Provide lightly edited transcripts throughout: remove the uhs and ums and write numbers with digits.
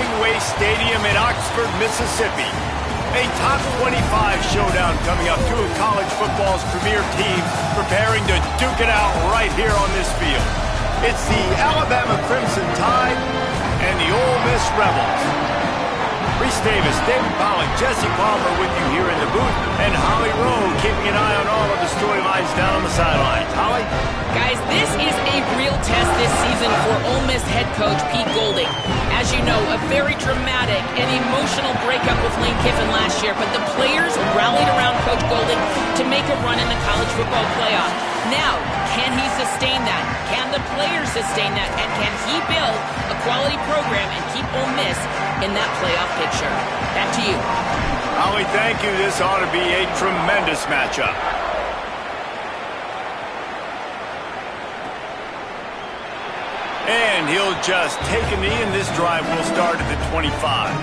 Hemingway Stadium in Oxford, Mississippi. A top 25 showdown coming up. Two of college football's premier teams preparing to duke it out right here on this field. It's the Alabama Crimson Tide and the Ole Miss Rebels. Reese Davis, David Pollack, Jesse Palmer with you here in the booth, and Holly Rowe keeping an eye on all of the storylines down on the sidelines. Holly? Guys, this is a real test this season for Ole Miss head coach Pete Golding. As you know, a very dramatic and emotional breakup with Lane Kiffin last year, but the players rallied around Coach Golding to make a run in the college football playoff. Now, can he sustain that? Can the players sustain that? And can he build a quality program and keep Ole Miss in that playoff picture? Back to you. Holly, thank you. This ought to be a tremendous matchup. And he'll just take a knee, and this drive will start at the 25.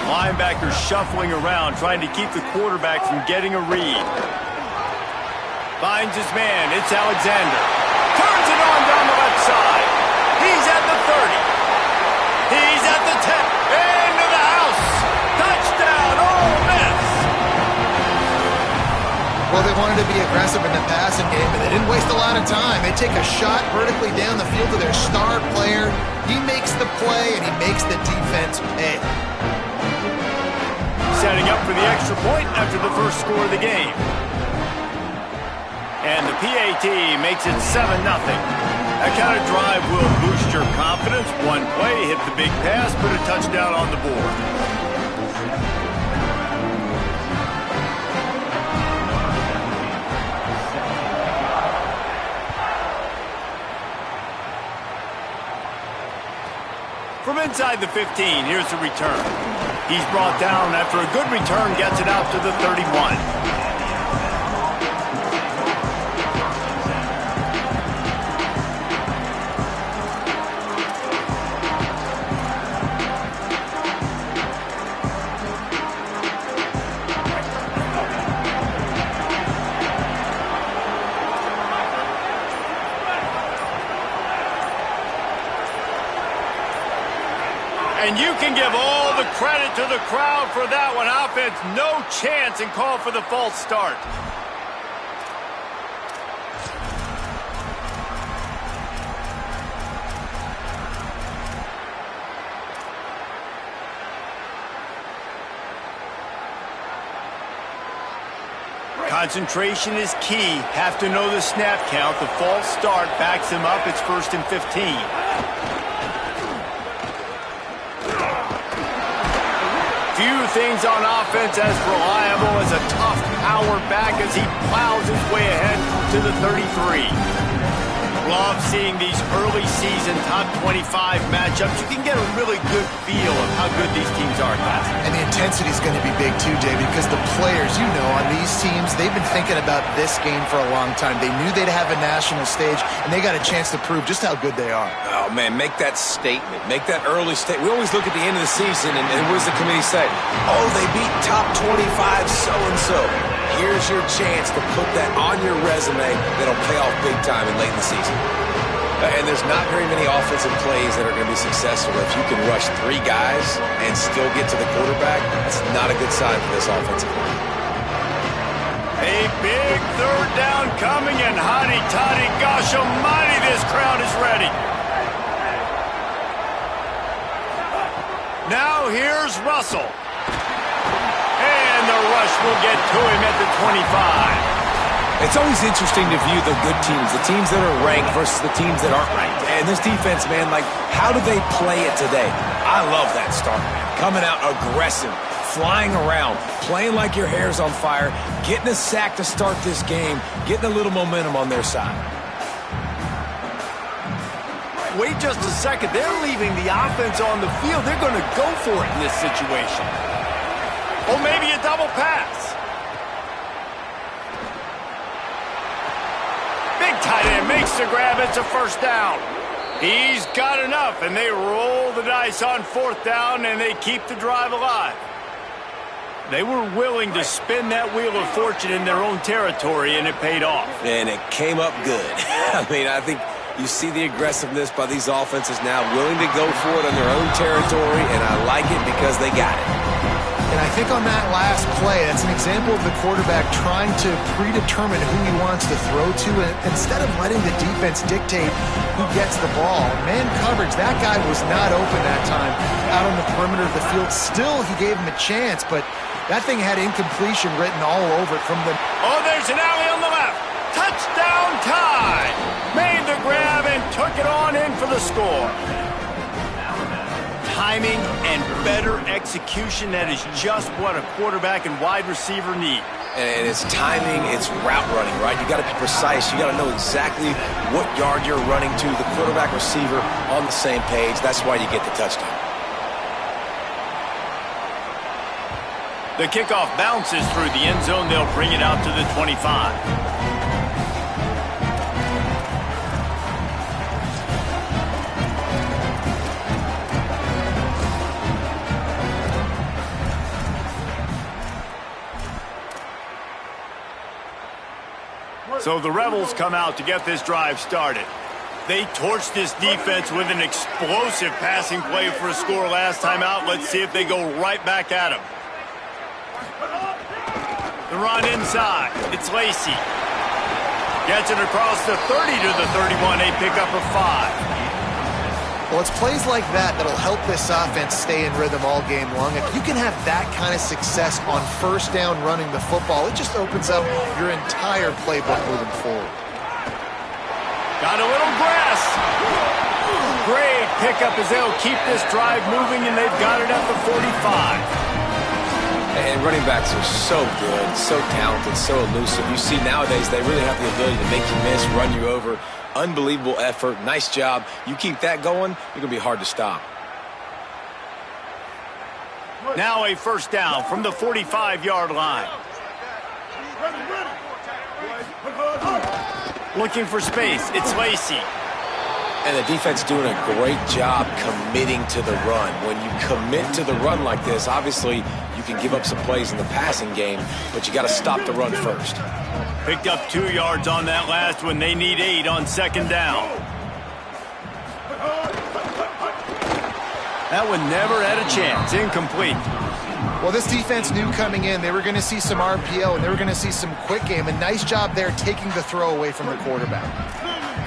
Linebacker shuffling around, trying to keep the quarterback from getting a read. Finds his man. It's Alexander. Turns it on down the left side. He's at the 30. He's at the 10. Into the house. Touchdown, Ole Miss. Well, they wanted to be aggressive in the passing game, but they didn't waste a lot of time. They take a shot vertically down the field to their star player. He makes the play, and he makes the defense pay. Setting up for the extra point after the first score of the game. And the PAT makes it 7-0. That kind of drive will boost your confidence. One play, hit the big pass, put a touchdown on the board. From inside the 15, here's the return. He's brought down after a good return, gets it out to the 31. And you can give all the credit to the crowd for that one. Offense, no chance, and call for the false start. Concentration is key. Have to know the snap count. The false start backs him up. It's 1st and 15. Few things on offense as reliable as a tough power back as he plows his way ahead to the 33. Love seeing these early season top 25 matchups. You can get a really good feel of how good these teams are, guys. And the intensity is going to be big too, Davey, because the players, you know, on these teams, they've been thinking about this game for a long time. They knew they'd have a national stage, and they got a chance to prove just how good they are. Oh, man, make that statement. Make that early statement. We always look at the end of the season, and what does the committee say? Oh, they beat top 25 so-and-so. Here's your chance to put that on your resume that'll pay off big time in late in the season. And there's not very many offensive plays that are going to be successful. If you can rush 3 guys and still get to the quarterback, that's not a good sign for this offensive line. A big third down coming, and hotty-toddy, gosh almighty, this crowd is ready. Now here's Russell. And the rush will get to him at the 25. It's always interesting to view the good teams, the teams that are ranked versus the teams that aren't ranked. And this defense, man, like, how do they play it today? I love that start, man. Coming out aggressive, flying around, playing like your hair's on fire, getting a sack to start this game, getting a little momentum on their side. Wait just a second. They're leaving the offense on the field. They're going to go for it in this situation. Or maybe a double pass. Big tight end makes the grab. It's a first down. He's got enough, and they roll the dice on 4th down, and they keep the drive alive. They were willing to spin that wheel of fortune in their own territory, and it paid off. And it came up good. I mean, I think you see the aggressiveness by these offenses now, willing to go for it on their own territory, and I like it because they got it. And I think on that last play, that's an example of the quarterback trying to predetermine who he wants to throw to, and instead of letting the defense dictate who gets the ball. Man coverage, that guy was not open that time out on the perimeter of the field. Still, he gave him a chance, but that thing had incompletion written all over it from the... Oh, there's an alley on the left. Touchdown Tide. Made the grab and took it on in for the score. Timing and better execution, that is just what a quarterback and wide receiver need. And it's timing, it's route running, right? You got to be precise. You got to know exactly what yard you're running to. The quarterback receiver on the same page. That's why you get the touchdown. The kickoff bounces through the end zone. They'll bring it out to the 25. So the Rebels come out to get this drive started. They torched this defense with an explosive passing play for a score last time out. Let's see if they go right back at him. The run inside. It's Lacy. Gets it across the 30 to the 31. A pickup of 5. Well, it's plays like that that'll help this offense stay in rhythm all game long. If you can have that kind of success on first down running the football, it just opens up your entire playbook moving forward. Got a little grass. Great pickup as they'll keep this drive moving, and they've got it at the 45. And running backs are so good, so talented, so elusive. You see nowadays they really have the ability to make you miss, run you over. Unbelievable effort. Nice job. You keep that going, you're going to be hard to stop. Now a first down from the 45-yard line. Looking for space. It's Lacy. And the defense doing a great job committing to the run. When you commit to the run like this, obviously you can give up some plays in the passing game, but you got to stop the run first. Picked up 2 yards on that last one. They need 8 on second down. That one never had a chance. Incomplete. Well, this defense knew coming in they were going to see some RPO and they were going to see some quick game. A nice job there taking the throw away from the quarterback.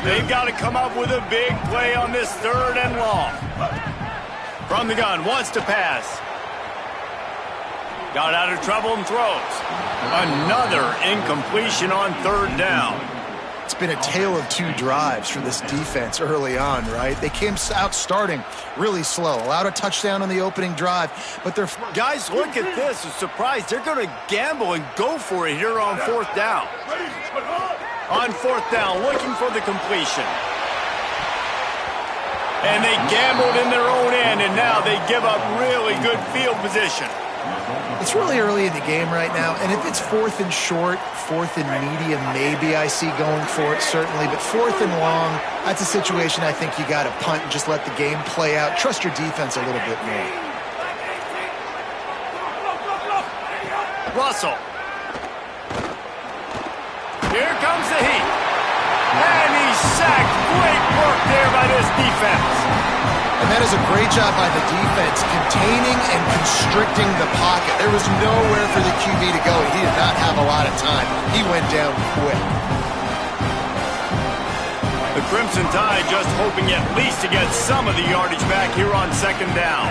They've got to come up with a big play on this 3rd and long. From the gun, wants to pass. Got out of trouble and throws. Another incompletion on 3rd down. It's been a tale of 2 drives for this defense early on, right? They came out starting really slow, allowed a touchdown on the opening drive, but they're... Guys, look at this. I'm surprised. They're going to gamble and go for it here on 4th down. On 4th down, looking for the completion. And they gambled in their own end, and now they give up really good field position. It's really early in the game right now, and if it's 4th and short, 4th and medium, maybe I see going for it, certainly. But 4th and long, that's a situation I think you got to punt and just let the game play out. Trust your defense a little bit more. Russell. Here comes the heat. And he's sacked. Great work there by this defense. And that is a great job by the defense, containing and constricting the pocket. There was nowhere for the QB to go. He did not have a lot of time. He went down quick. The Crimson Tide just hoping at least to get some of the yardage back here on second down.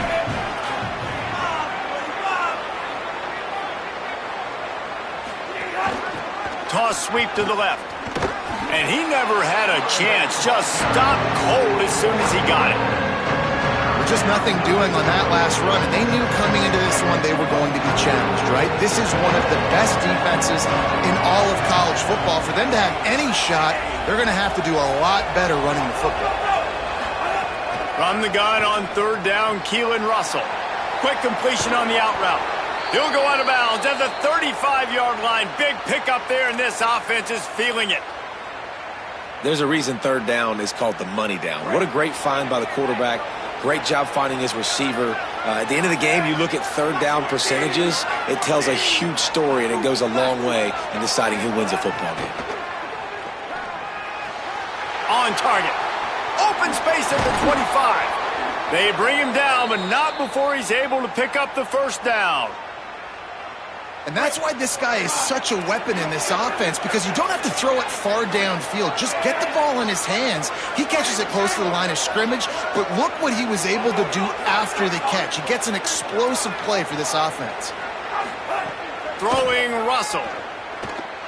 Toss sweep to the left. And he never had a chance. Just stopped cold as soon as he got it. Just nothing doing on that last run, and they knew coming into this one they were going to be challenged, right? This is one of the best defenses in all of college football. For them to have any shot, they're going to have to do a lot better running the football. From the gun on 3rd down, Keelan Russell. Quick completion on the out route. He'll go out of bounds at the 35-yard line. Big pickup there, and this offense is feeling it. There's a reason 3rd down is called the money down. What a great find by the quarterback. Great job finding his receiver. At the end of the game, you look at third down percentages. It tells a huge story, and it goes a long way in deciding who wins a football game. On target. Open space at the 25. They bring him down, but not before he's able to pick up the first down. And that's why this guy is such a weapon in this offense, because you don't have to throw it far downfield. Just get the ball in his hands. He catches it close to the line of scrimmage, but look what he was able to do after the catch. He gets an explosive play for this offense. Throwing Russell.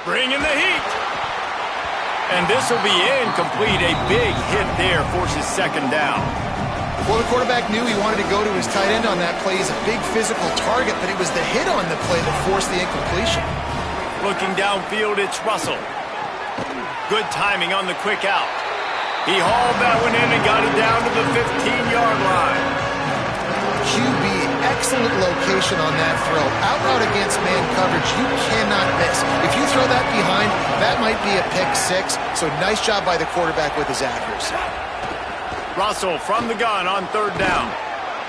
Bringing the heat. And this will be incomplete. A big hit there forces second down. Well, the quarterback knew he wanted to go to his tight end on that play. He's a big physical target, but it was the hit on the play that forced the incompletion. Looking downfield, it's Russell. Good timing on the quick out. He hauled that one in and got it down to the 15-yard line. QB, excellent location on that throw. Out against man coverage, you cannot miss. If you throw that behind, that might be a pick six. So nice job by the quarterback with his accuracy. Russell from the gun on third down.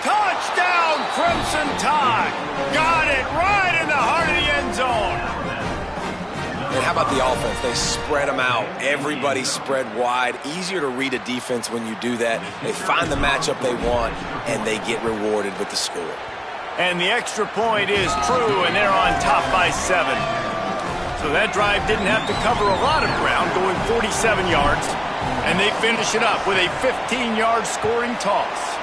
Touchdown, Crimson Tide. Got it right in the heart of the end zone. And how about the offense? They spread them out. Everybody spread wide. Easier to read a defense when you do that. They find the matchup they want, and they get rewarded with the score. And the extra point is true, and they're on top by 7. So that drive didn't have to cover a lot of ground, going 47 yards. And they finish it up with a 15-yard scoring toss.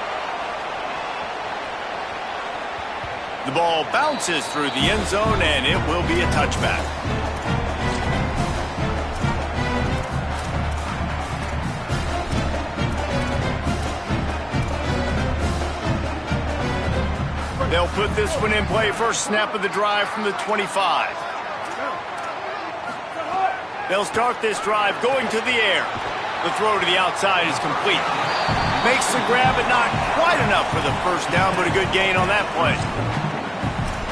The ball bounces through the end zone, and it will be a touchback. They'll put this one in play. First snap of the drive from the 25. They'll start this drive going to the air. The throw to the outside is complete. Makes the grab, but not quite enough for the first down, but a good gain on that play.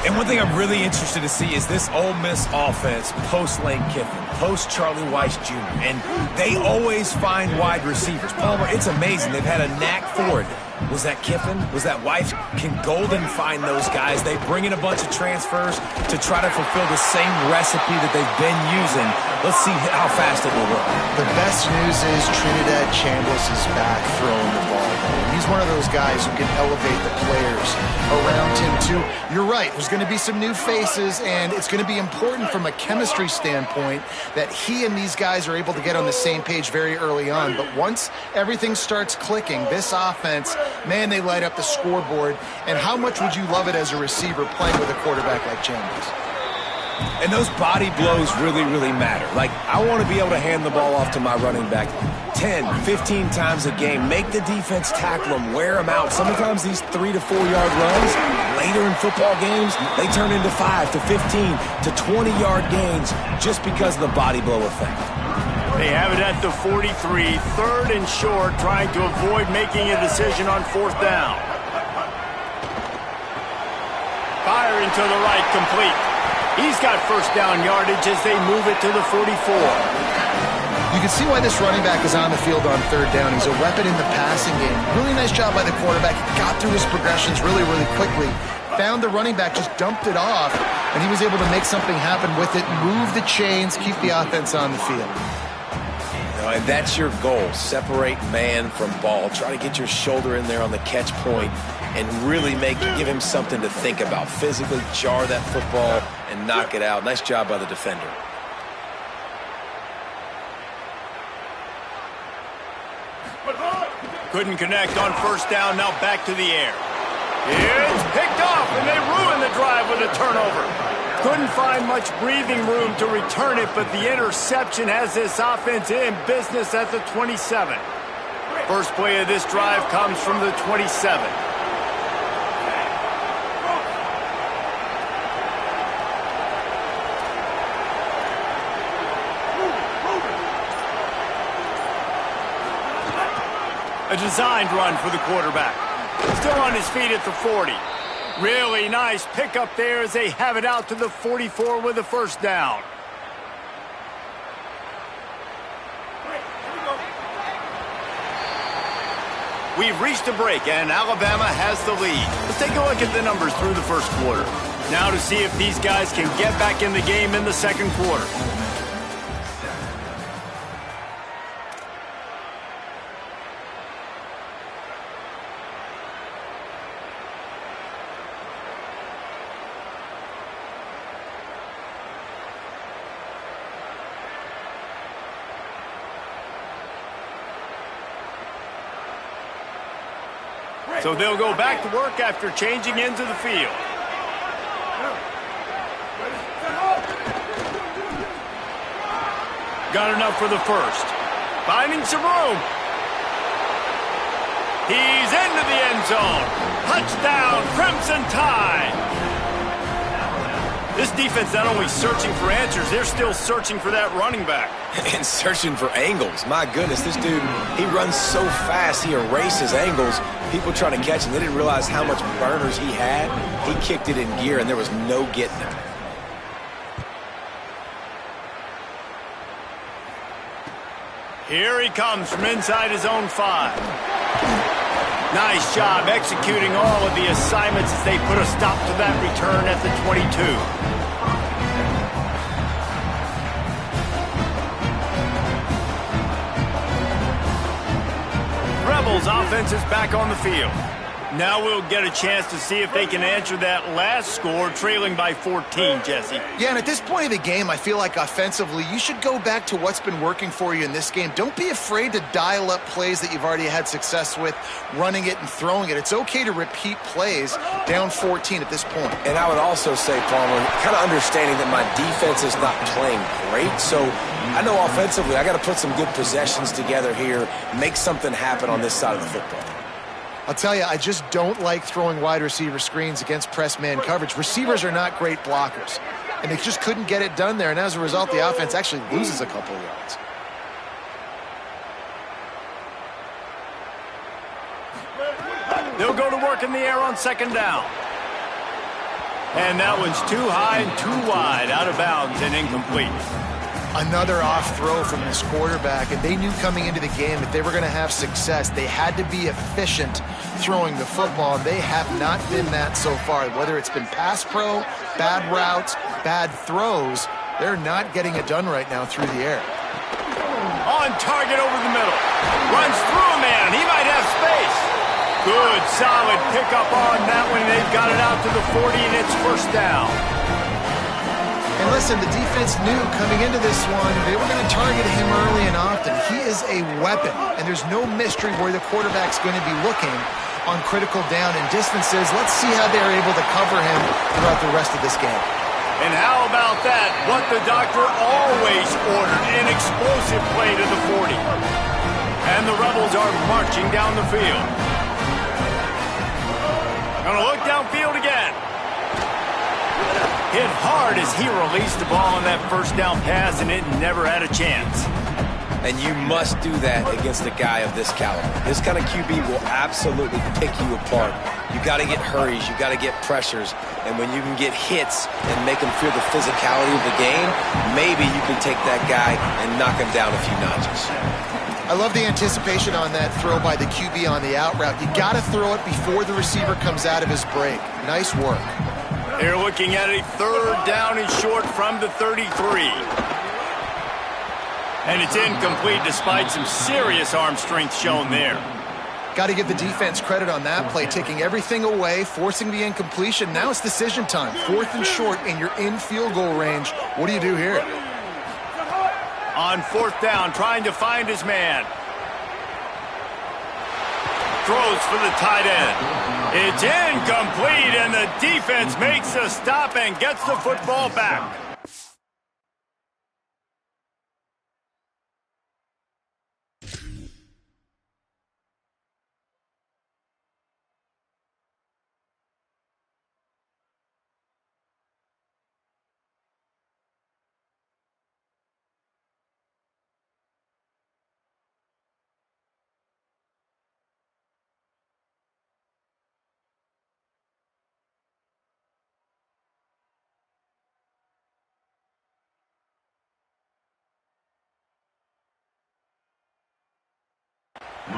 And one thing I'm really interested to see is this Ole Miss offense post-Lane Kiffin, post-Charlie Weiss Jr., and they always find wide receivers. Palmer, it's amazing. They've had a knack for it. Was that Kiffin? Was that Weiss? Can Golden find those guys? They bring in a bunch of transfers to try to fulfill the same recipe that they've been using. Let's see how fast it will work. The best news is Trinidad Chambliss is back throwing the ball. He's one of those guys who can elevate the players around him, too. You're right. There's going to be some new faces, and it's going to be important from a chemistry standpoint that he and these guys are able to get on the same page very early on. But once everything starts clicking, this offense, man, they light up the scoreboard. And how much would you love it as a receiver playing with a quarterback like Chambliss? And those body blows really, really matter. Like, I want to be able to hand the ball off to my running back 10, 15 times a game. Make the defense tackle them, wear them out. Sometimes these 3 to 4 yard runs, later in football games, they turn into 5 to 15 to 20-yard gains just because of the body blow effect. They have it at the 43, third and short, trying to avoid making a decision on fourth down. Firing to the right, complete. He's got first down yardage as they move it to the 44. You can see why this running back is on the field on third down. He's a weapon in the passing game. Really nice job by the quarterback. He got through his progressions really, really quickly. Found the running back, just dumped it off, and he was able to make something happen with it, move the chains, keep the offense on the field. And that's your goal. Separate man from ball. Try to get your shoulder in there on the catch point and really give him something to think about. Physically jar that football and knock it out. Nice job by the defender. Couldn't connect on first down, now back to the air. It's picked off, and they ruin the drive with a turnover. Couldn't find much breathing room to return it, but the interception has this offense in business at the 27. First play of this drive comes from the 27. A designed run for the quarterback. Still on his feet at the 40. Really nice pickup there as they have it out to the 44 with a first down. We've reached a break, and Alabama has the lead. Let's take a look at the numbers through the first quarter. Now to see if these guys can get back in the game in the second quarter. So they'll go back to work after changing into the field. Got enough for the first. Finding some room. He's into the end zone. Touchdown, Crimson Tide. This defense not only searching for answers, they're still searching for that running back. And searching for angles. My goodness, this dude, he runs so fast, he erases angles. People trying to catch him, they didn't realize how much burners he had. He kicked it in gear, and there was no getting him. Here he comes from inside his own 5. Nice job executing all of the assignments as they put a stop to that return at the 22. Rebels offense is back on the field. Now we'll get a chance to see if they can answer that last score, trailing by 14, Jesse. Yeah, and at this point of the game, I feel like offensively, you should go back to what's been working for you in this game. Don't be afraid to dial up plays that you've already had success with, running it and throwing it. It's okay to repeat plays down 14 at this point. And I would also say, Palmer, kind of understanding that my defense is not playing great, so I know offensively I got to put some good possessions together here, make something happen on this side of the football. I'll tell you, I just don't like throwing wide receiver screens against press man coverage. Receivers are not great blockers, and they just couldn't get it done there, and as a result, the offense actually loses a couple of yards. They'll go to work in the air on second down. And that one's too high and too wide, out of bounds and incomplete. Another off throw from this quarterback, and they knew coming into the game that they were going to have success. They had to be efficient throwing the football. They have not been that so far. Whether it's been pass pro, bad routes, bad throws, they're not getting it done right now through the air. On target over the middle. Runs through a man. He might have space. Good, solid pickup on that one. They've got it out to the 40, and it's first down. And listen, the defense knew coming into this one, they were going to target him early and often. He is a weapon, and there's no mystery where the quarterback's going to be looking on critical down and distances. Let's see how they're able to cover him throughout the rest of this game. And how about that? What the doctor always ordered, an explosive play to the 40. And the Rebels are marching down the field. Gonna look downfield again. Hit hard as he released the ball on that first down pass, and it never had a chance. And you must do that against a guy of this caliber. This kind of QB will absolutely pick you apart. You got to get hurries, you got to get pressures, and when you can get hits and make him feel the physicality of the game, maybe you can take that guy and knock him down a few notches. I love the anticipation on that throw by the QB on the out route. You got to throw it before the receiver comes out of his break. Nice work. They're looking at a third down and short from the 33. And it's incomplete despite some serious arm strength shown there. Got to give the defense credit on that play, taking everything away, forcing the incompletion. Now it's decision time. 4th and short, and you're in field goal range. What do you do here? On 4th down, trying to find his man. Throws for the tight end. It's incomplete, and the defense makes a stop and gets the football back.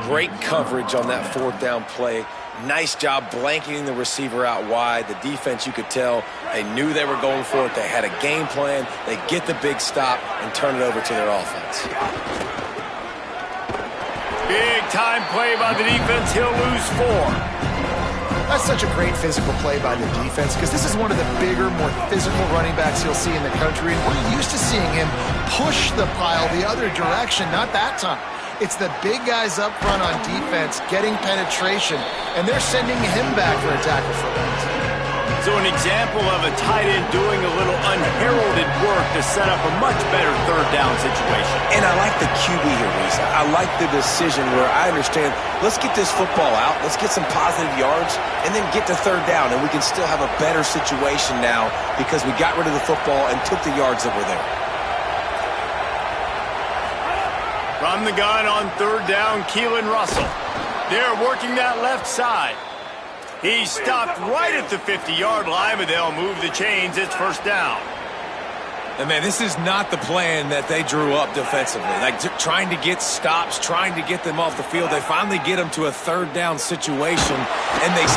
Great coverage on that fourth down play. Nice job blanketing the receiver out wide. The defense, you could tell, they knew they were going for it. They had a game plan. They get the big stop and turn it over to their offense. Big time play by the defense. He'll lose 4. That's such a great physical play by the defense because this is one of the bigger, more physical running backs you'll see in the country. And we're used to seeing him push the pile the other direction, not that time. It's the big guys up front on defense getting penetration, and they're sending him back for a tackle for loss. So an example of a tight end doing a little unheralded work to set up a much better third down situation. And I like the QB here, Reese. I like the decision where I understand, let's get this football out, let's get some positive yards, and then get to third down, and we can still have a better situation now because we got rid of the football and took the yards that were there. From the gun on third down, Keelan Russell. They're working that left side. He's stopped right at the 50-yard line, but they'll move the chains. It's first down. And, man, this is not the plan that they drew up defensively. Like, trying to get stops, trying to get them off the field. They finally get them to a third down situation, and the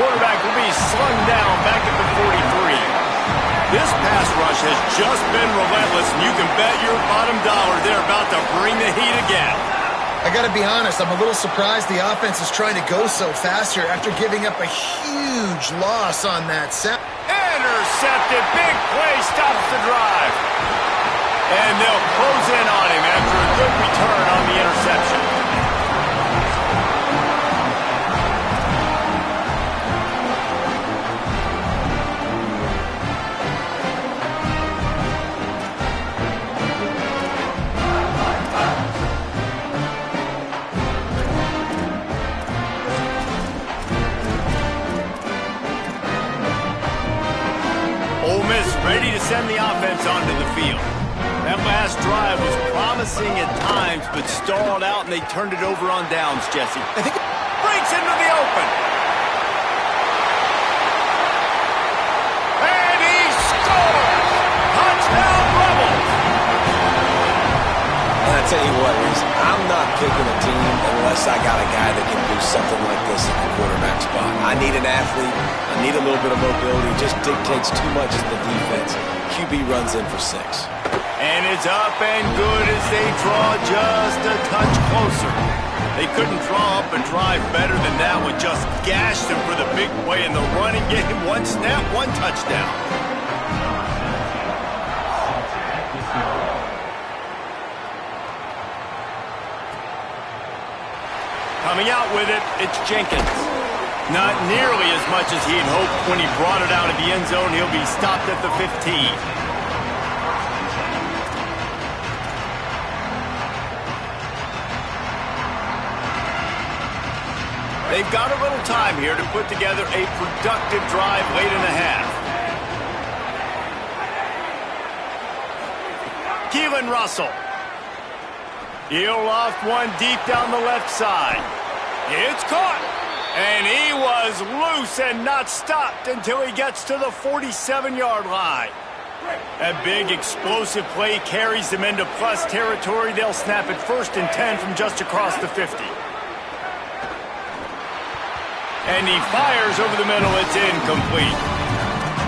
quarterback will be slung down back at the 43. This pass rush has just been relentless, and you can bet your bottom dollar they're about to bring the heat again. I got to be honest, I'm a little surprised the offense is trying to go so fast here after giving up a huge loss on that set. Intercepted. Big play stops the drive. And they'll close in on him after a good return on the interception. Ready to send the offense onto the field. That last drive was promising at times, but stalled out, and they turned it over on downs, Jesse. I think it breaks into the open. And he scores! Touchdown, Rebels! And I tell you what, Reese, I'm not picking a team unless I got a guy that can do something like this at the quarterback spot. I need an athlete. I need a little bit of mobility. It just dictates too much to the defense. QB runs in for 6. And it's up and good as they draw just a touch closer. They couldn't draw up a drive better than that one. Just gashed him for the big play in the running game. 1 snap, 1 touchdown. Coming out with it, it's Jenkins. Not nearly as much as he had hoped when he brought it out of the end zone. He'll be stopped at the 15. They've got a little time here to put together a productive drive late in the half. Keelan Russell. He'll loft one deep down the left side. It's caught. And he was loose and not stopped until he gets to the 47-yard line. A big explosive play carries them into plus territory. They'll snap it 1st and 10 from just across the 50. And he fires over the middle. It's incomplete.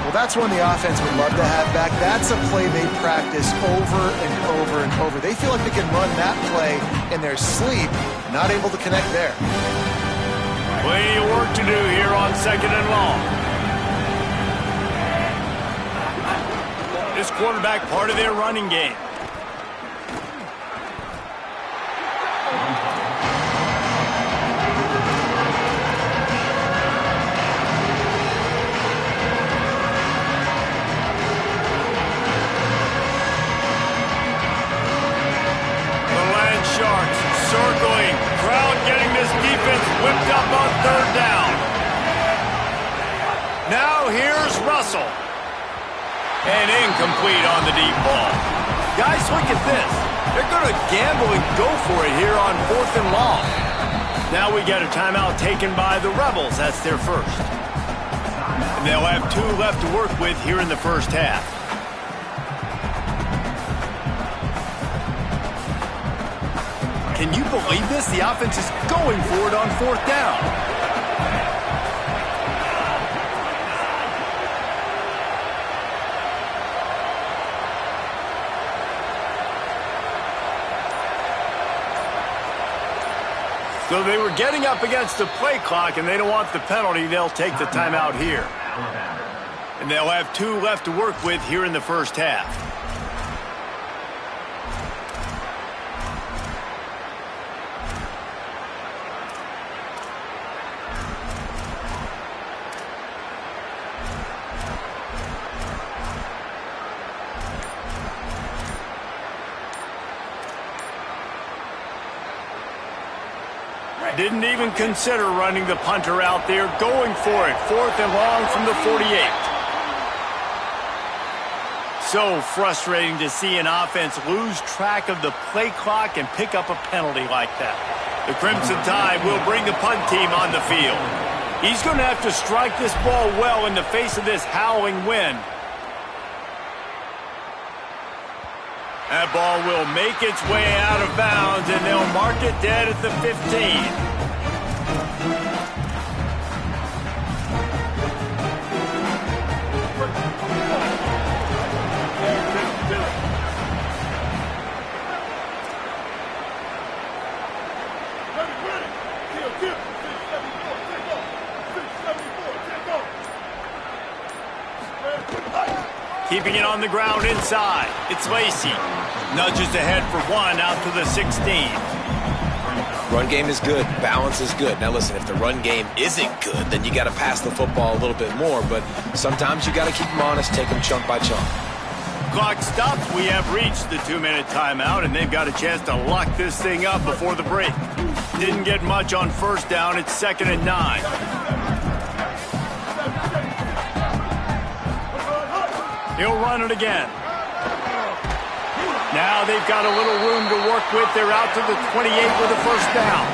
Well, that's one the offense would love to have back. That's a play they practice over and over and over. They feel like they can run that play in their sleep, not able to connect there. Plenty of work to do here on 2nd and long. This quarterback part of their running game. Circling, crowd getting this defense whipped up on 3rd down. Now here's Russell. And incomplete on the deep ball. Guys, look at this. They're going to gamble and go for it here on 4th and long. Now we get a timeout taken by the Rebels. That's their first. And they'll have 2 left to work with here in the first half. Can you believe this? The offense is going for it on 4th down. So they were getting up against the play clock, and they don't want the penalty. They'll take the timeout here. And they'll have 2 left to work with here in the first half. Didn't even consider running the punter out there, going for it. 4th and long from the 48. So frustrating to see an offense lose track of the play clock and pick up a penalty like that. The Crimson Tide will bring the punt team on the field. He's going to have to strike this ball well in the face of this howling wind. That ball will make its way out of bounds, and they'll mark it dead at the 15. Keeping it on the ground inside. It's Lacy. Nudges ahead for 1 out to the 16. Run game is good. Balance is good. Now listen, if the run game isn't good, then you got to pass the football a little bit more. But sometimes you got to keep them honest, take them chunk by chunk. Clock stops. We have reached the 2-minute timeout, and they've got a chance to lock this thing up before the break. Didn't get much on 1st down. It's 2nd and 9. He'll run it again. Now they've got a little room to work with. They're out to the 28 with a 1st down.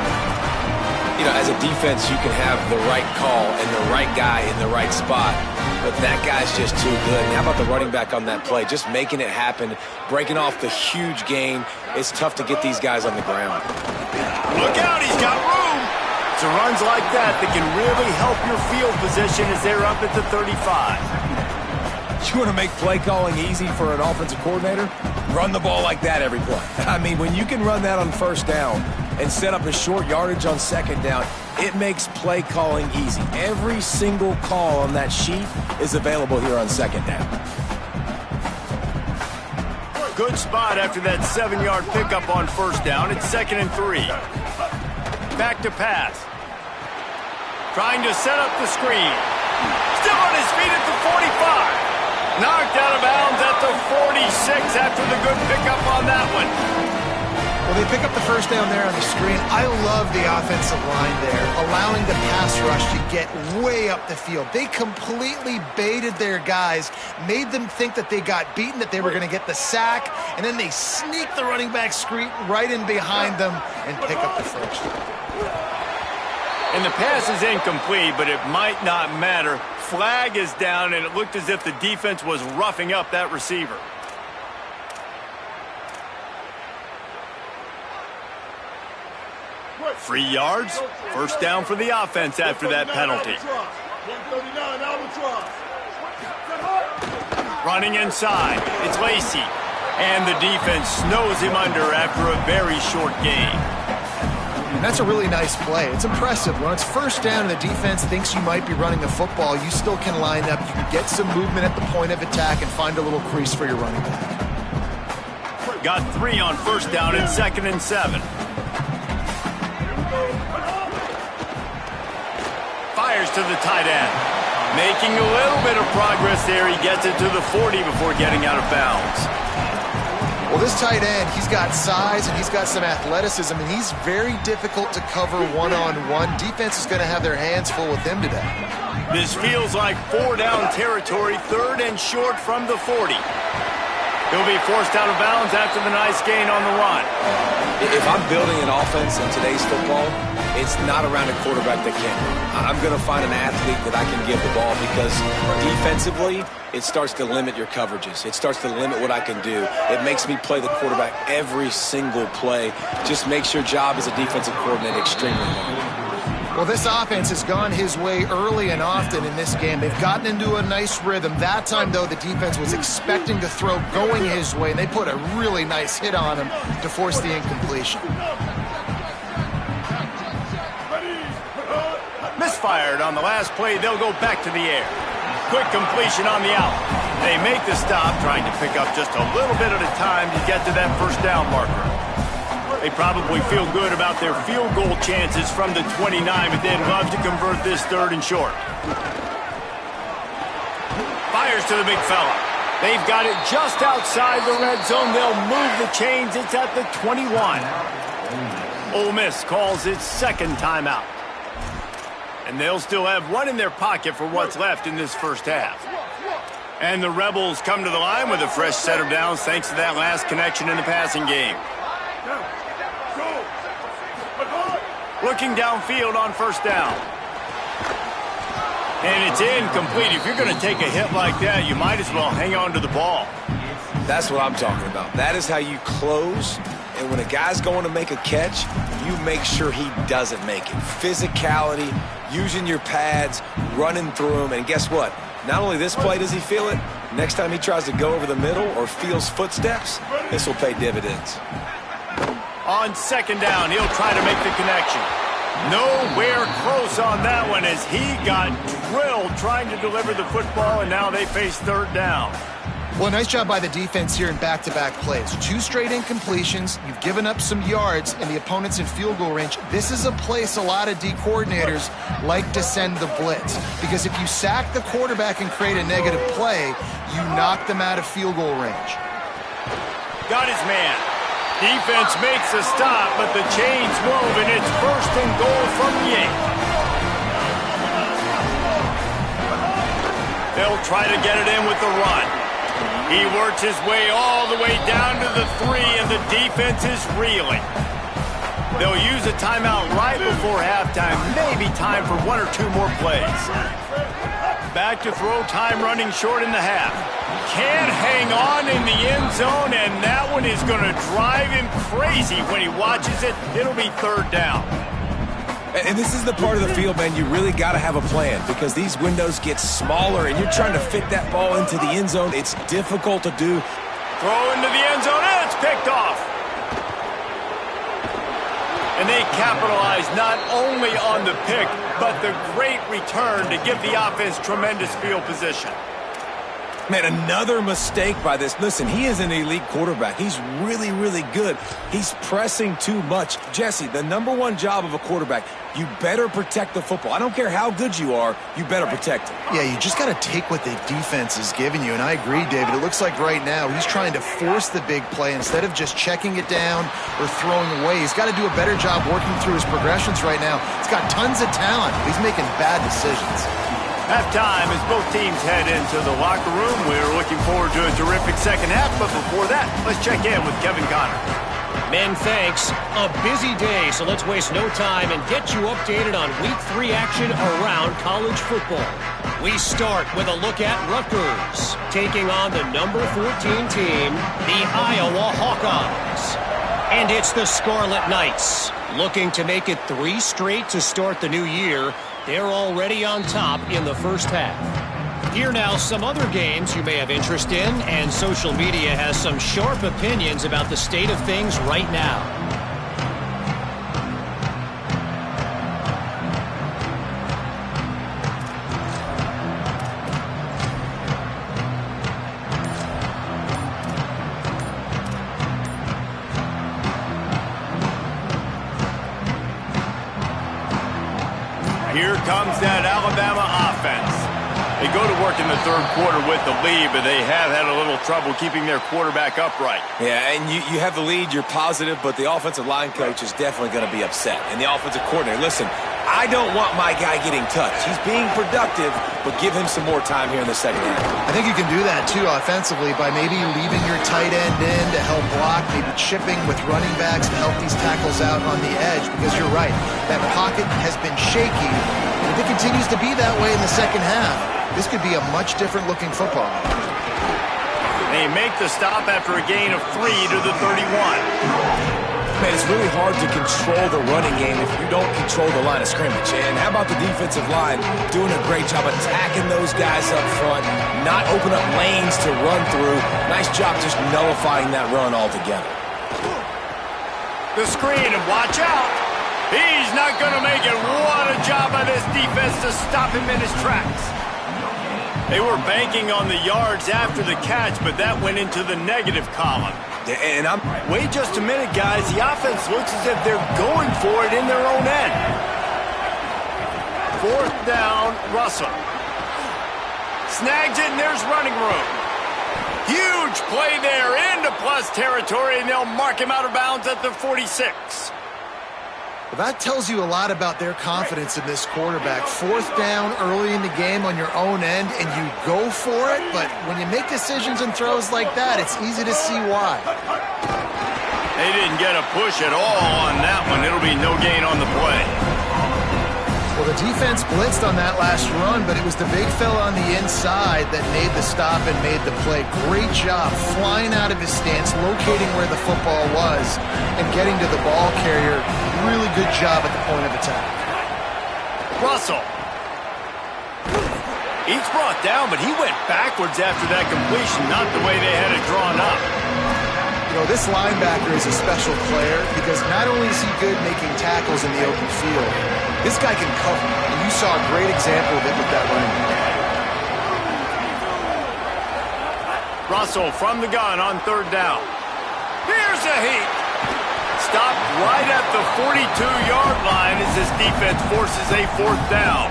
You know, as a defense, you can have the right call and the right guy in the right spot, but that guy's just too good. And how about the running back on that play? Just making it happen, breaking off the huge gain. It's tough to get these guys on the ground. Look out, he's got room. It's runs like that can really help your field position as they're up at the 35. You want to make play calling easy for an offensive coordinator? Run the ball like that every play. I mean, when you can run that on 1st down and set up a short yardage on 2nd down, it makes play calling easy. Every single call on that sheet is available here on 2nd down. Good spot after that 7-yard pickup on 1st down. It's 2nd and 3. Back to pass. Trying to set up the screen. Still on his feet at the 45. Knocked out of bounds at the 46 after the good pickup on that one. Well, they pick up the 1st down there on the screen. I love the offensive line there, allowing the pass rush to get way up the field. They completely baited their guys, made them think that they got beaten, that they were going to get the sack, and then they sneak the running back screen right in behind them and pick up the 1st. And the pass is incomplete, but it might not matter. Flag is down, and it looked as if the defense was roughing up that receiver. Free yards. 1st down for the offense after that penalty. Running inside. It's Lacy. And the defense snows him under after a very short gain. And that's a really nice play. It's impressive. When it's 1st down and the defense thinks you might be running the football, you still can line up. You can get some movement at the point of attack and find a little crease for your running back. Got 3 on 1st down and 2nd and 7. Fires to the tight end. Making a little bit of progress there. He gets it to the 40 before getting out of bounds. Well, this tight end, he's got size and he's got some athleticism, and he's very difficult to cover one-on-one. Defense is going to have their hands full with him today. This feels like 4-down territory, 3rd and short from the 40. He'll be forced out of bounds after the nice gain on the run. If I'm building an offense in today's football, it's not around a quarterback that can't run. I'm going to find an athlete that I can give the ball because defensively, it starts to limit your coverages. It starts to limit what I can do. It makes me play the quarterback every single play. Just makes your job as a defensive coordinator extremely hard. Well, this offense has gone his way early and often in this game. They've gotten into a nice rhythm. That time, though, the defense was expecting to throw going his way, and they put a really nice hit on him to force the incompletion. Misfired on the last play. They'll go back to the air. Quick completion on the out. They make the stop, trying to pick up just a little bit at a time to get to that first down marker. They probably feel good about their field goal chances from the 29, but they'd love to convert this 3rd and short. Fires to the big fella. They've got it just outside the red zone. They'll move the chains. It's at the 21. Ole Miss calls its 2nd timeout. And they'll still have one in their pocket for what's left in this first half. And the Rebels come to the line with a fresh set of downs thanks to that last connection in the passing game. Looking downfield on first down. And it's incomplete. If you're going to take a hit like that, you might as well hang on to the ball. That's what I'm talking about. That is how you close. And when a guy's going to make a catch, you make sure he doesn't make it. Physicality, using your pads, running through him. And guess what? Not only this play does he feel it, next time he tries to go over the middle or feels footsteps, this will pay dividends. On 2nd down, he'll try to make the connection. Nowhere close on that one as he got drilled trying to deliver the football, and now they face 3rd down. Well, nice job by the defense here in back-to-back plays. 2 straight incompletions. You've given up some yards, and the opponent's in field goal range. This is a place a lot of D coordinators like to send the blitz, because if you sack the quarterback and create a negative play, you knock them out of field goal range. Got his man. Defense makes a stop, but the chains move, and it's 1st and goal from the 8. They'll try to get it in with the run. He works his way all the way down to the 3, and the defense is reeling. They'll use a timeout right before halftime. Maybe time for 1 or 2 more plays. Back to throw, time running short in the half. Can't hang on in the end zone, and that one is going to drive him crazy when he watches it. It'll be 3rd down. And this is the part of the field, man, you really got to have a plan because these windows get smaller and you're trying to fit that ball into the end zone. It's difficult to do. Throw into the end zone, and it's picked off. And they capitalize not only on the pick, but the great return to give the offense tremendous field position. Man, another mistake by this. Listen, he is an elite quarterback. He's really, really good. He's pressing too much. Jesse, the #1 job of a quarterback, you better protect the football. I don't care how good you are, you better protect it. Yeah, you just got to take what the defense is giving you, and I agree, David. It looks like right now he's trying to force the big play instead of just checking it down or throwing away. He's got to do a better job working through his progressions right now. He's got tons of talent. He's making bad decisions. Halftime as both teams head into the locker room. We're looking forward to a terrific second half, but before that, let's check in with Kevin Connor. Men, thanks. A busy day, so let's waste no time and get you updated on Week 3 action around college football. We start with a look at Rutgers, taking on the number 14 team, the Iowa Hawkeyes. And it's the Scarlet Knights, looking to make it 3 straight to start the new year. They're already on top in the first half. Here now, some other games you may have interest in, and social media has some sharp opinions about the state of things right now. Here comes that Alabama offense. They go to work in the 3rd quarter with the lead, but they have had a little trouble keeping their quarterback upright. Yeah, and you have the lead, you're positive, but the offensive line coach is definitely going to be upset. And the offensive coordinator, listen, I don't want my guy getting touched. He's being productive, but give him some more time here in the second half. I think you can do that, too, offensively, by maybe leaving your tight end in to help block, maybe chipping with running backs to help these tackles out on the edge, because you're right, that pocket has been shaky. If it continues to be that way in the second half, this could be a much different-looking football. They make the stop after a gain of 3 to the 31. Man, it's really hard to control the running game if you don't control the line of scrimmage. And how about the defensive line doing a great job attacking those guys up front, not open up lanes to run through. Nice job just nullifying that run altogether. The screen, and watch out. He's not going to make it. What a job by this defense to stop him in his tracks. They were banking on the yards after the catch, but that went into the negative column. And Wait just a minute, guys. The offense looks as if they're going for it in their own end. 4th down, Russell. Snags it, and there's running room. Huge play there into plus territory, and they'll mark him out of bounds at the 46. Well, that tells you a lot about their confidence in this quarterback. 4th down early in the game on your own end, and you go for it, but when you make decisions and throws like that, it's easy to see why. They didn't get a push at all on that one. It'll be no gain on the play. Well, the defense blitzed on that last run, but it was the big fella on the inside that made the stop and made the play. Great job flying out of his stance, locating where the football was, and getting to the ball carrier. Really good job at the point of attack. Russell. He's brought down, but he went backwards after that completion, not the way they had it drawn up. You know, this linebacker is a special player because not only is he good making tackles in the open field, this guy can cover, and you saw a great example of it with that running back. Russell from the gun on 3rd down. Here's a heat. Stopped right at the 42-yard line as this defense forces a 4th down.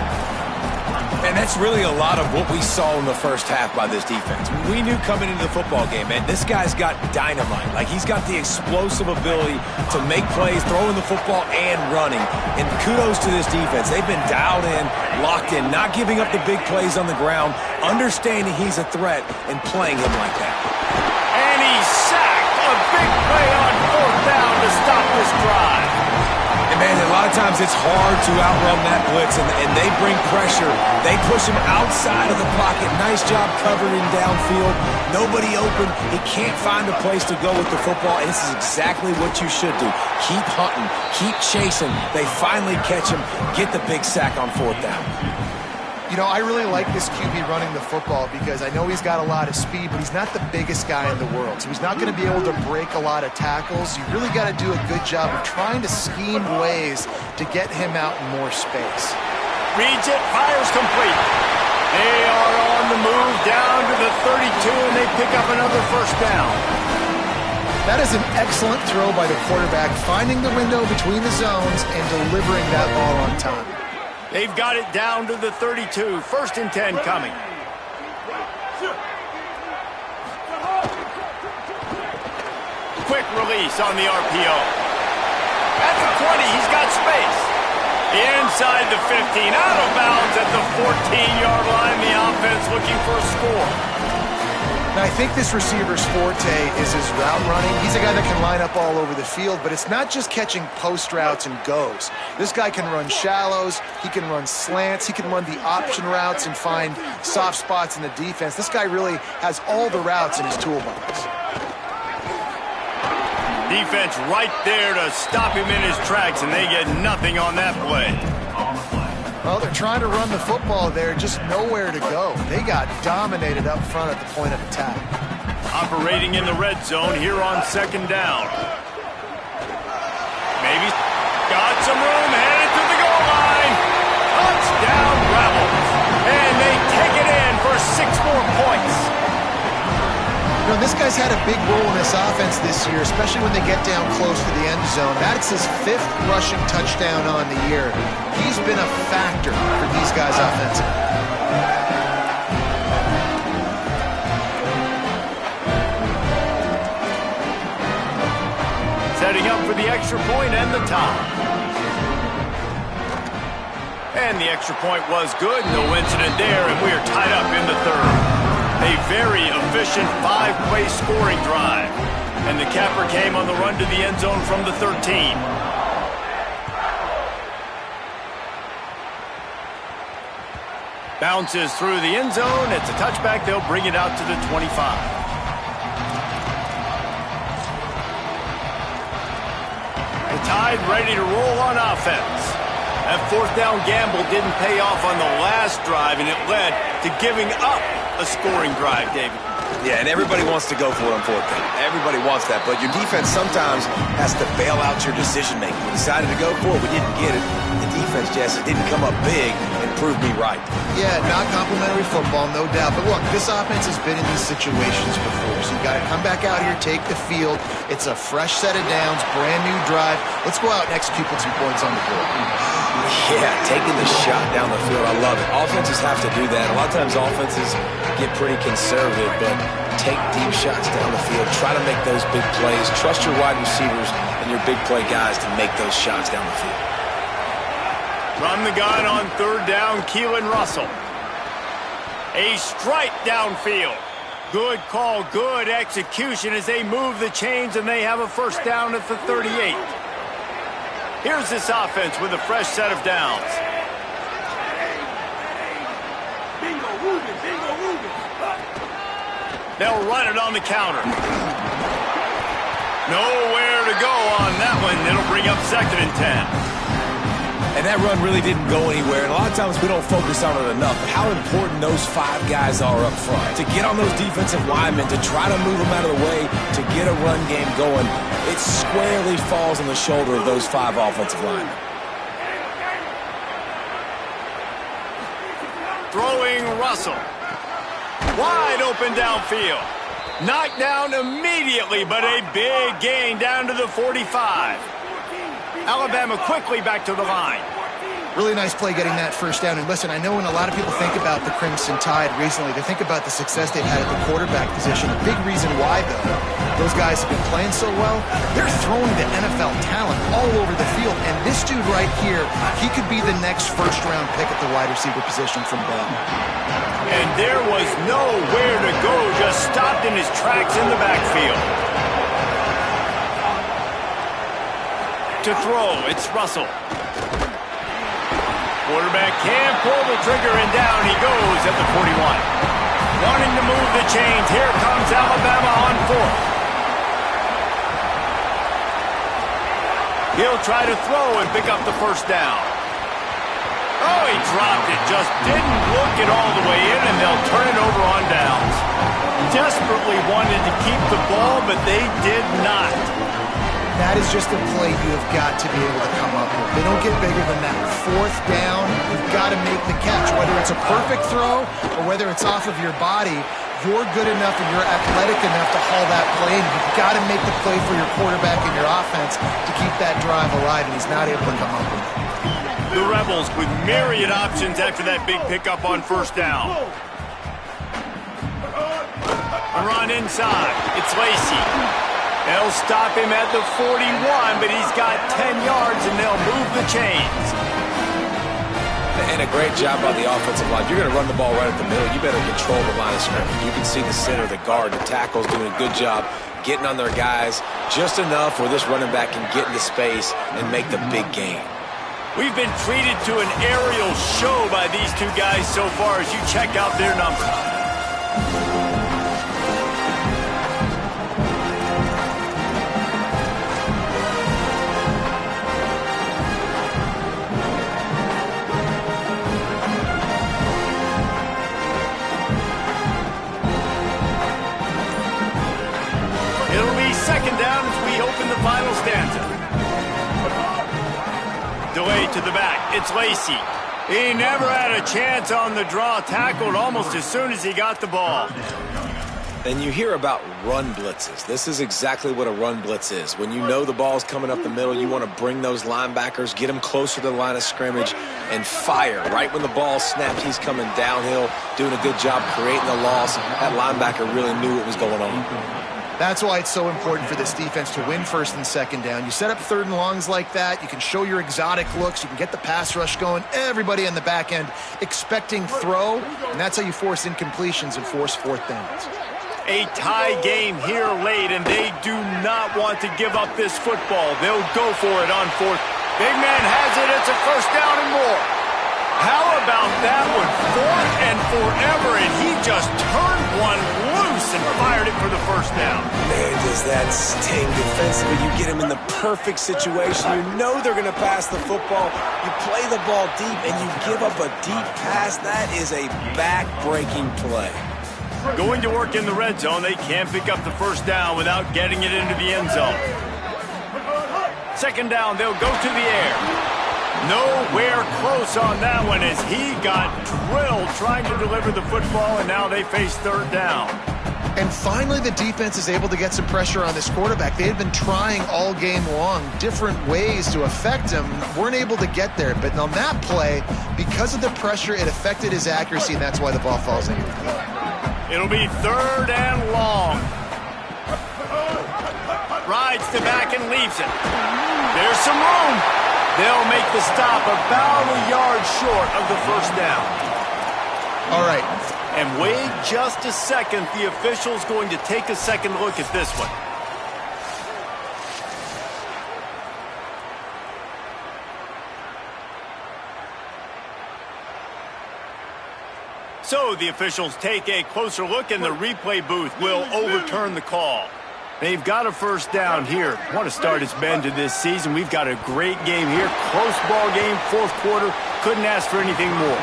And that's really a lot of what we saw in the first half by this defense. We knew coming into the football game, man, this guy's got dynamite. Like, he's got the explosive ability to make plays, throwing the football and running. And kudos to this defense. They've been dialed in, locked in, not giving up the big plays on the ground, understanding he's a threat, and playing him like that. And he's sacked. A big play on 4th down to stop this drive. And, man, a lot of times it's hard to outrun that blitz, and they bring pressure. They push him outside of the pocket. Nice job covering downfield. Nobody open. He can't find a place to go with the football, and this is exactly what you should do. Keep hunting. Keep chasing. They finally catch him. Get the big sack on 4th down. You know, I really like this QB running the football because I know he's got a lot of speed, but he's not the biggest guy in the world. So he's not going to be able to break a lot of tackles. You really got to do a good job of trying to scheme ways to get him out in more space. Reads it, fires complete. They are on the move down to the 32, and they pick up another 1st down. That is an excellent throw by the quarterback, finding the window between the zones and delivering that ball on time. They've got it down to the 32. 1st and 10 coming. Quick release on the RPO. At the 20, he's got space. Inside the 15, out of bounds at the 14-yard line. The offense looking for a score. Now, I think this receiver's forte is his route running. He's a guy that can line up all over the field, but it's not just catching post routes and goes. This guy can run shallows, he can run slants, he can run the option routes and find soft spots in the defense. This guy really has all the routes in his toolbox. Defense right there to stop him in his tracks, and they get nothing on that play. Well, they're trying to run the football there, just nowhere to go. They got dominated up front at the point of attack. Operating in the red zone here on 2nd down. Maybe got some room, headed to the goal line. Touchdown Rebels. And they take it in for 6 more points. You know, this guy's had a big role in this offense this year, especially when they get down close to the end zone. That's his 5th rushing touchdown on the year. He's been a factor for these guys offensively. Setting up for the extra point and the tie. And the extra point was good. No incident there, and we are tied up in the third. A very efficient 5-play scoring drive. And the capper came on the run to the end zone from the 13. Bounces through the end zone. It's a touchback. They'll bring it out to the 25. The Tide ready to roll on offense. That fourth down gamble didn't pay off on the last drive, and it led to giving up a scoring drive, David. Yeah, and everybody wants to go for it on fourth down. Everybody wants that, but your defense sometimes has to bail out your decision-making. We decided to go for it. We didn't get it. The defense, Jesse, didn't come up big and prove me right. Yeah, not complimentary football, no doubt. But look, this offense has been in these situations before, so you got to come back out here, take the field. It's a fresh set of downs, brand new drive. Let's go out and execute with some points on the board. Yeah, taking the shot down the field, I love it. Offenses have to do that. A lot of times offenses get pretty conservative, but take deep shots down the field. Try to make those big plays. Trust your wide receivers and your big play guys to make those shots down the field. From the gun on third down, Keelan Russell. A strike downfield. Good call, good execution as they move the chains, and they have a first down at the 38. Here's this offense with a fresh set of downs. They'll run it on the counter. Nowhere to go on that one. It'll bring up 2nd and 10. And that run really didn't go anywhere, and a lot of times we don't focus on it enough, but how important those 5 guys are up front. To get on those defensive linemen, to try to move them out of the way, to get a run game going, it squarely falls on the shoulder of those 5 offensive linemen. Throwing Russell. Wide open downfield. Knocked down immediately, but a big gain down to the 45. Alabama quickly back to the line. Really nice play getting that first down. And listen, I know when a lot of people think about the Crimson Tide recently, they think about the success they've had at the quarterback position. A big reason why, though, those guys have been playing so well, they're throwing the NFL talent all over the field. And this dude right here, he could be the next first-round pick at the wide receiver position from Bama. And there was nowhere to go, just stopped in his tracks in the backfield. To throw, it's Russell. Quarterback can pull the trigger, and down he goes at the 41. Wanting to move the chains, here comes Alabama on 4th. He'll try to throw and pick up the first down. Oh, he dropped it, just didn't look it all the way in, and they'll turn it over on downs. Desperately wanted to keep the ball, but they did not. That is just a play you have got to be able to come up with. They don't get bigger than that. 4th down, you've got to make the catch. Whether it's a perfect throw or whether it's off of your body, you're good enough and you're athletic enough to haul that play in. You've got to make the play for your quarterback and your offense to keep that drive alive, and he's not able to come up with it. The Rebels with myriad options after that big pickup on first down. A run inside. It's Lacy. They'll stop him at the 41, but he's got 10 yards, and they'll move the chains. And a great job by the offensive line. You're going to run the ball right at the middle. You better control the line of scrimmage. You can see the center, the guard, the tackles doing a good job getting on their guys just enough where this running back can get into space and make the big gain. We've been treated to an aerial show by these 2 guys so far as you check out their numbers. It'll be 2nd down as we open the final stanza. Delay to the back. It's Lacy. He never had a chance on the draw. Tackled almost as soon as he got the ball. And you hear about run blitzes. This is exactly what a run blitz is. When you know the ball's coming up the middle, you want to bring those linebackers, get them closer to the line of scrimmage, and fire. Right when the ball snapped, he's coming downhill, doing a good job creating the loss. That linebacker really knew what was going on. That's why it's so important for this defense to win first and second down. You set up third and longs like that, you can show your exotic looks, you can get the pass rush going, everybody in the back end expecting throw, and that's how you force incompletions and force fourth downs. A tie game here late, and they do not want to give up this football. They'll go for it on fourth. Big man has it. It's a first down and more. How about that one? Fourth and forever, and he just turned one loose and fired it for the first down. Man, does that sting defensively. You get him in the perfect situation. You know they're going to pass the football. You play the ball deep, and you give up a deep pass. That is a back-breaking play. Going to work in the red zone, they can't pick up the first down without getting it into the end zone. Second down, they'll go to the air. Nowhere close on that one as he got drilled trying to deliver the football, and now they face third down. And finally, the defense is able to get some pressure on this quarterback. They had been trying all game long different ways to affect him, weren't able to get there. But on that play, because of the pressure, it affected his accuracy, and that's why the ball falls in. It'll be third and long. Rides to back and leaves it. There's some room. They'll make the stop about a yard short of the first down. All right. And wait just a second. The official's going to take a second look at this one. So the officials take a closer look, and the replay booth will overturn the call. They've got a first down here. Want to start its bend to this season. We've got a great game here. Close ball game, fourth quarter. Couldn't ask for anything more.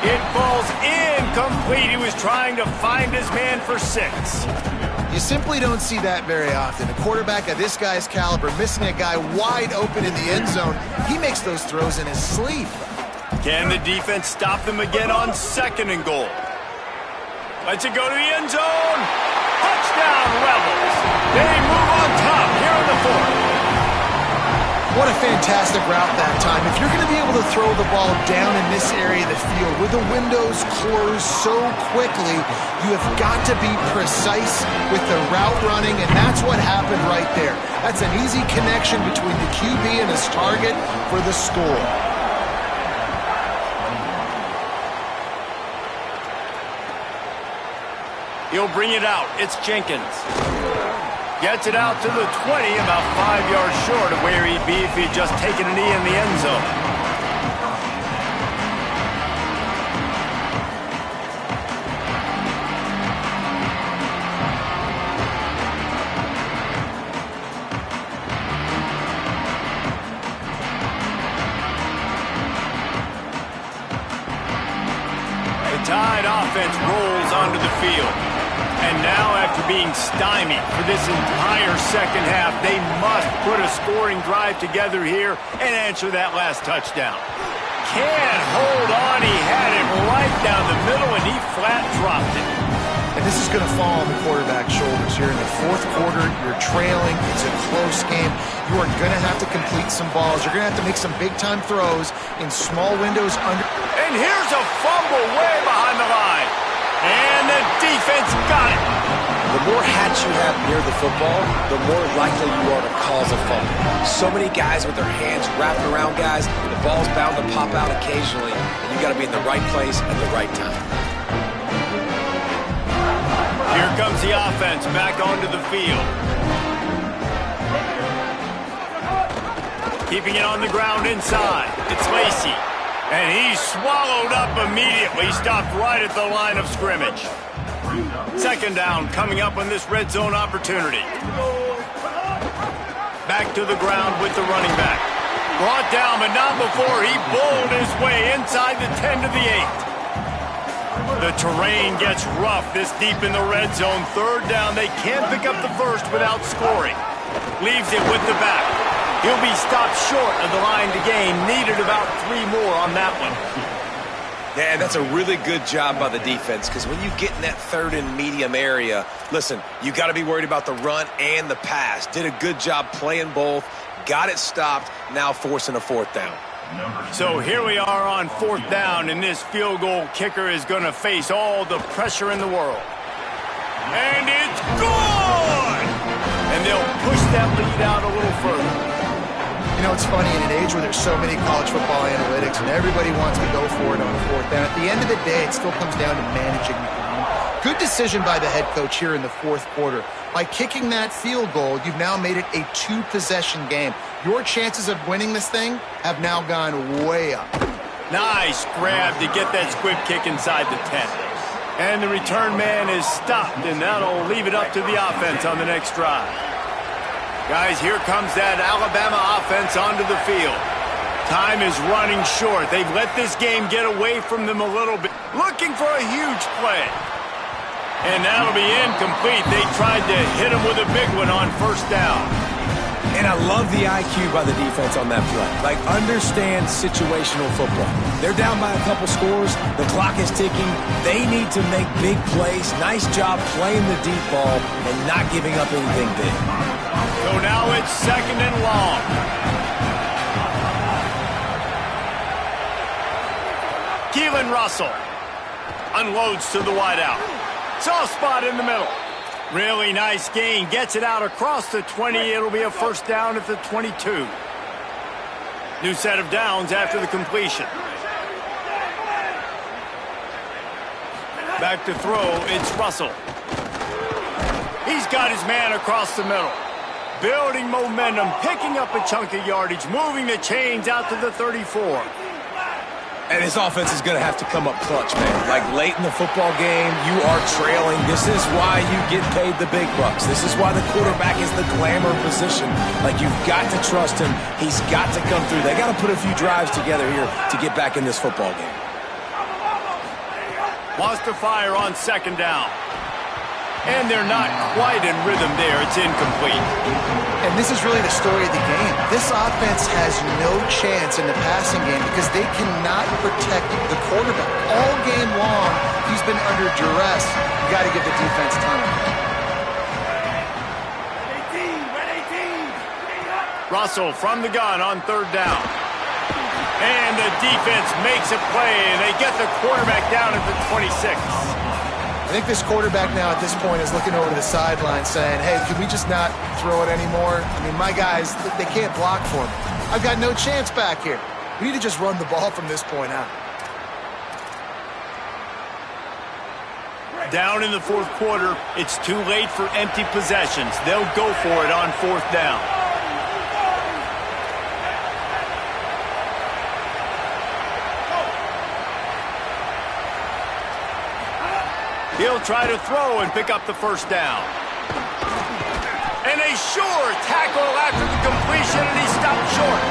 It falls incomplete. He was trying to find his man for 6. You simply don't see that very often. A quarterback of this guy's caliber missing a guy wide open in the end zone. He makes those throws in his sleep. Can the defense stop them again on second and goal? Let's it go to the end zone. Touchdown, Rebels. They move on top here in the fourth. What a fantastic route that time. If you're going to be able to throw the ball down in this area of the field where the windows close so quickly, you have got to be precise with the route running, and that's what happened right there. That's an easy connection between the QB and his target for the score. He'll bring it out. It's Jenkins. Gets it out to the 20, about 5 yards short of where he'd be if he'd just taken a knee in the end zone. The Tide offense rolls onto the field. And now, after being stymied for this entire second half, they must put a scoring drive together here and answer that last touchdown. Can't hold on. He had it right down the middle, and he flat dropped it. And this is going to fall on the quarterback's shoulders here in the fourth quarter. You're trailing. It's a close game. You are going to have to complete some balls. You're going to have to make some big-time throws in small windows under. And here's a fumble way behind the line. And the defense got it. The more hats you have near the football, the more likely you are to cause a fumble. So many guys with their hands wrapping around guys, the ball's bound to pop out occasionally, and you got to be in the right place at the right time. Here comes the offense back onto the field. Keeping it on the ground inside. It's Lacy. And he's swallowed up immediately, stopped right at the line of scrimmage. Second down coming up on this red zone opportunity. Back to the ground with the running back. Brought down, but not before he bowled his way inside the 10 to the 8. The terrain gets rough this deep in the red zone. Third down, they can't pick up the first without scoring. Leaves it with the back. He'll be stopped short of the line to gain. Needed about 3 more on that one. Yeah, that's a really good job by the defense, because when you get in that third and medium area, listen, you got to be worried about the run and the pass. Did a good job playing both, got it stopped, now forcing a fourth down. So here we are on fourth down, and this field goal kicker is going to face all the pressure in the world. And it's good! And they'll push that lead out a little further. You know, it's funny, in an age where there's so many college football analytics and everybody wants to go for it on fourth down, at the end of the day, it still comes down to managing the game. Good decision by the head coach here in the fourth quarter. By kicking that field goal, you've now made it a two-possession game. Your chances of winning this thing have now gone way up. Nice grab to get that squib kick inside the 10. And the return man is stopped, and that'll leave it up to the offense on the next drive. Guys, here comes that Alabama offense onto the field. Time is running short. They've let this game get away from them a little bit. Looking for a huge play. And that'll be incomplete. They tried to hit him with a big one on first down. And I love the IQ by the defense on that play. Like, understand situational football. They're down by a couple scores. The clock is ticking. They need to make big plays. Nice job playing the deep ball and not giving up anything big. So now it's second and long. Keelan Russell unloads to the wideout. Soft spot in the middle. Really nice gain. Gets it out across the 20. It'll be a first down at the 22. New set of downs after the completion. Back to throw. It's Russell. He's got his man across the middle. Building momentum, picking up a chunk of yardage, moving the chains out to the 34. And this offense is going to have to come up clutch, man. Like, late in the football game, you are trailing. This is why you get paid the big bucks. This is why the quarterback is the glamour position. Like, you've got to trust him. He's got to come through. They got to put a few drives together here to get back in this football game. Wants to fire on second down. And they're not quite in rhythm there. It's incomplete. And this is really the story of the game. This offense has no chance in the passing game because they cannot protect the quarterback. All game long, he's been under duress. You got to give the defense time. Russell from the gun on third down. And the defense makes a play, and they get the quarterback down at the 26. I think this quarterback now at this point is looking over to the sideline saying, hey, can we just not throw it anymore? I mean, my guys, they can't block for me. I've got no chance back here. We need to just run the ball from this point out. Down in the fourth quarter, it's too late for empty possessions. They'll go for it on fourth down. He'll try to throw and pick up the first down. And a sure tackle after the completion, and he stopped short.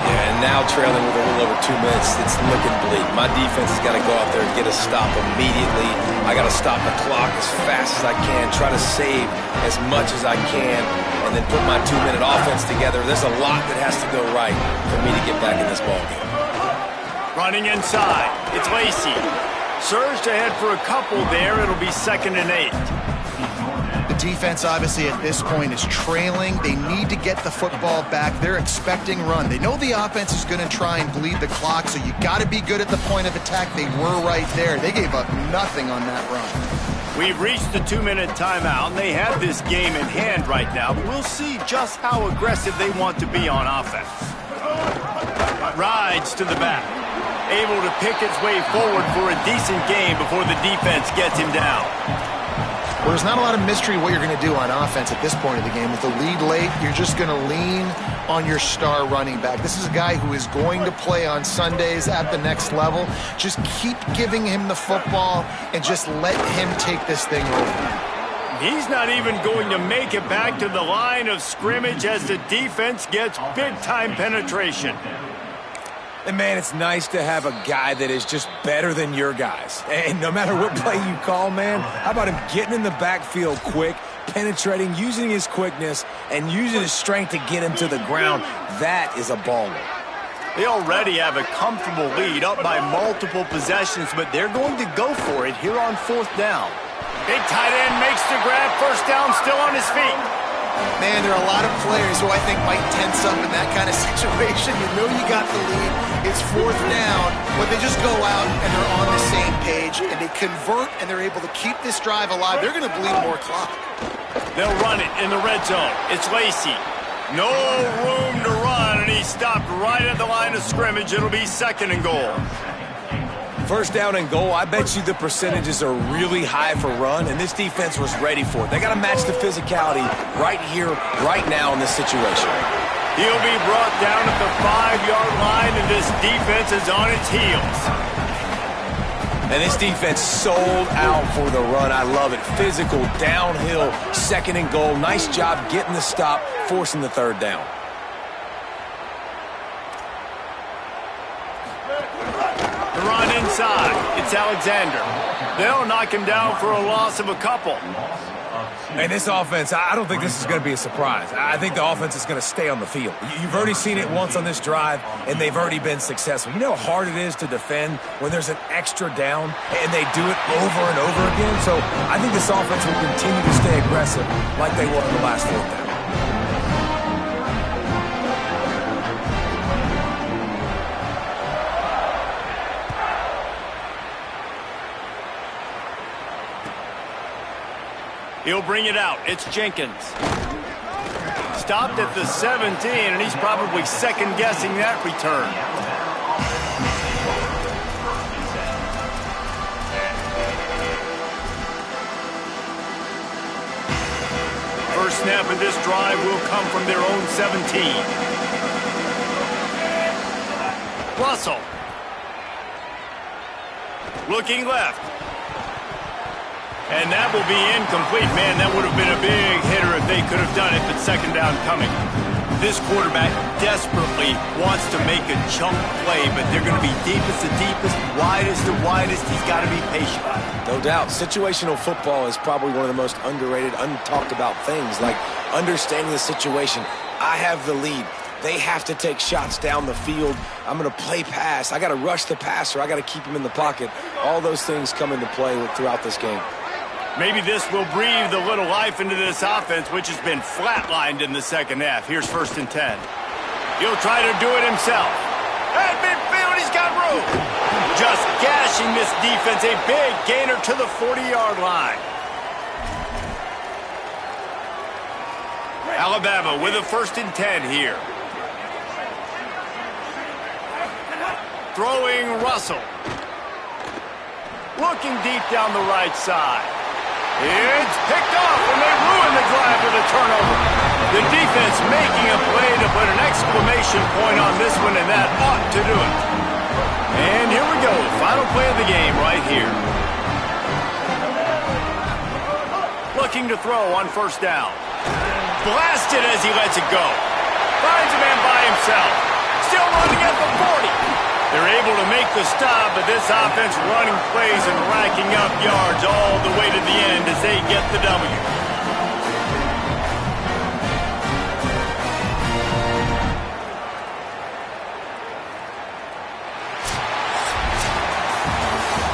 Yeah, and now trailing with a little over 2 minutes, it's looking bleak. My defense has got to go out there and get a stop immediately. I got to stop the clock as fast as I can, try to save as much as I can, and then put my 2-minute offense together. There's a lot that has to go right for me to get back in this ballgame. Running inside, it's Lacey. Surged ahead for a couple there. It'll be 2nd and 8. The defense, obviously, at this point is trailing. They need to get the football back. They're expecting run. They know the offense is going to try and bleed the clock, so you got to be good at the point of attack. They were right there. They gave up nothing on that run. We've reached the 2-minute timeout, and they have this game in hand right now, but we'll see just how aggressive they want to be on offense. Rides to the back. Able to pick its way forward for a decent game before the defense gets him down. Well, there's not a lot of mystery what you're going to do on offense at this point of the game. With the lead late, you're just going to lean on your star running back. This is a guy who is going to play on Sundays at the next level. Just keep giving him the football and just let him take this thing over. He's not even going to make it back to the line of scrimmage as the defense gets big-time penetration. And, man, it's nice to have a guy that is just better than your guys. And no matter what play you call, man, how about him getting in the backfield quick, penetrating, using his quickness, and using his strength to get him to the ground? That is a baller. They already have a comfortable lead, up by multiple possessions, but they're going to go for it here on fourth down. Big tight end makes the grab, first down, still on his feet. Man, there are a lot of players who I think might tense up in that kind of situation. You know you got the lead. It's 4th down, but they just go out and they're on the same page, and they convert, and they're able to keep this drive alive. They're going to bleed more clock. They'll run it in the red zone. It's Lacy. No room to run, and he stopped right at the line of scrimmage. It'll be 2nd and goal. First down and goal, I bet you the percentages are really high for run, and this defense was ready for it. They got to match the physicality right here, right now in this situation. He'll be brought down at the 5-yard line, and this defense is on its heels. And this defense sold out for the run. I love it. Physical, downhill, 2nd and goal. Nice job getting the stop, forcing the 3rd down. The run inside. It's Alexander. They'll knock him down for a loss of a couple. And this offense, I don't think this is going to be a surprise. I think the offense is going to stay on the field. You've already seen it once on this drive, and they've already been successful. You know how hard it is to defend when there's an extra down, and they do it over and over again? So I think this offense will continue to stay aggressive like they were in the last 4th down. He'll bring it out. It's Jenkins. Stopped at the 17, and he's probably second-guessing that return. First snap of this drive will come from their own 17. Russell. Looking left. And that will be incomplete. Man, that would have been a big hitter if they could have done it, but 2nd down coming. This quarterback desperately wants to make a chunk play, but they're going to be deepest to deepest, widest to widest. He's got to be patient. No doubt. Situational football is probably one of the most underrated, untalked about things, like understanding the situation. I have the lead. They have to take shots down the field. I'm going to play pass. I got to rush the passer. I got to keep him in the pocket. All those things come into play throughout this game. Maybe this will breathe a little life into this offense, which has been flatlined in the 2nd half. Here's 1st and 10. He'll try to do it himself. At midfield, he's got room. Just gashing this defense. A big gainer to the 40-yard line. Alabama with a 1st and 10 here. Throwing Russell. Looking deep down the right side. It's picked off, and they ruin the drive with a turnover. The defense making a play to put an exclamation point on this one, and that ought to do it. And here we go, final play of the game right here. Looking to throw on 1st down. Blasted as he lets it go. Finds a man by himself. Still running at the 40. They're able to make the stop, but this offense running plays and racking up yards all the way to the end as they get the W.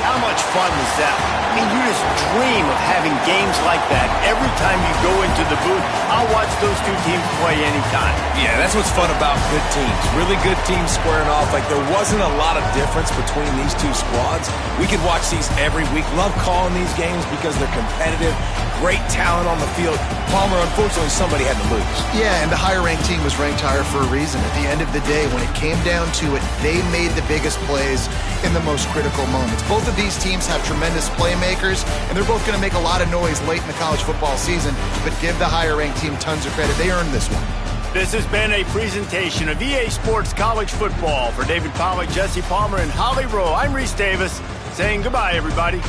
How much fun was that? I mean, you just dream of having games like that every time you go into the booth. I'll watch those two teams play anytime. Yeah, that's what's fun about good teams. Really good teams squaring off. Like, there wasn't a lot of difference between these two squads. We could watch these every week. Love calling these games because they're competitive. Great talent on the field. Palmer, unfortunately, somebody had to lose. Yeah, and the higher-ranked team was ranked higher for a reason. At the end of the day, when it came down to it, they made the biggest plays in the most critical moments. Both of these teams have tremendous playmakers, and they're both going to make a lot of noise late in the college football season, but give the higher-ranked team tons of credit. They earned this one. This has been a presentation of EA Sports College Football. For David Pollack, Jesse Palmer, and Holly Rowe, I'm Reese Davis saying goodbye, everybody.